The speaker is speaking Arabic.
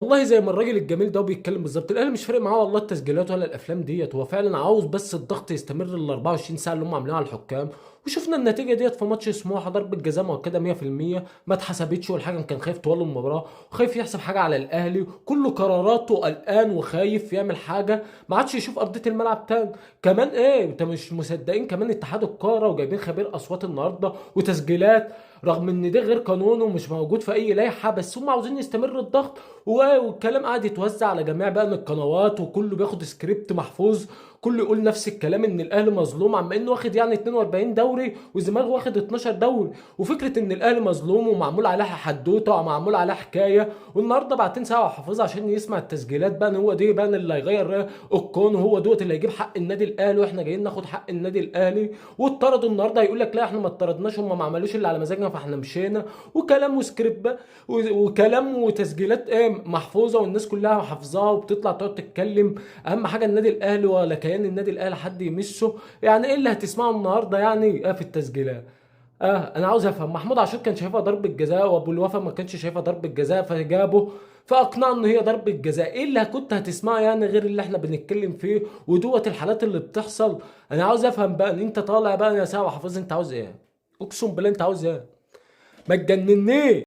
والله زي ما الراجل الجميل ده بيتكلم بالظبط، الاهلي مش فارق معاه والله التسجيلات ولا الافلام ديت، هو فعلا عاوز بس الضغط يستمر ال 24 ساعه اللي هم عاملينها على الحكام. وشفنا النتيجه ديت في ماتش سموحه، ضربه جزاء مؤكده 100% ما اتحسبتش، والحكم كان خايف طوال المباراه وخايف يحسب حاجه على الاهلي، كل قراراته قلقان وخايف يعمل حاجه، ما عادش يشوف ارضيه الملعب تاني. كمان ايه انت مش مصدقين؟ كمان اتحاد الكوره وجايبين خبير اصوات النهارده وتسجيلات، رغم ان ده غير قانون ومش موجود في اي لائحه، بس هم عاوزين يستمر الضغط. والكلام قاعد يتوزع على جميع بقى من القنوات، وكله بياخد سكريبت محفوظ، كله يقول نفس الكلام ان الاهلي مظلوم، عم انه واخد يعني 42 دوري والزمالك واخد 12 دوري. وفكره ان الاهلي مظلوم ومعمول عليها حدوته ومعمول عليها حكايه، والنهارده بعتين سوا حافظ عشان يسمع التسجيلات بقى، ان هو دي بقى اللي هيغير الكون، وهو دوت اللي هيجيب حق النادي الاهلي، واحنا جايين ناخد حق النادي الاهلي. واتطردوا النهارده هيقول لك لا احنا ما اتطردناش، هم ما عملوش اللي على مزاجنا فاحنا مشينا. وكلام وسكريبت وكلام وتسجيلات ايه محفوظه والناس كلها حافظاها وبتطلع تقعد تتكلم. اهم حاجه النادي الاهلي ولا كيان النادي الاهلي حد يمسه. يعني ايه اللي هتسمعه النهارده يعني ايه في التسجيلات؟ انا عاوز افهم، محمود عاشور كان شايفها ضربه جزاء وابو الوفا ما كانش شايفها ضربه جزاء فجابه، فاقنعه ان هي ضربه جزاء. ايه اللي كنت هتسمعه يعني غير اللي احنا بنتكلم فيه ودوت الحالات اللي بتحصل؟ انا عاوز افهم بقى ان انت طالع بقى يا سامح حافظ، انت عاوز ايه؟ اقسم بالله انت عاوز ايه؟ ما تجننيش.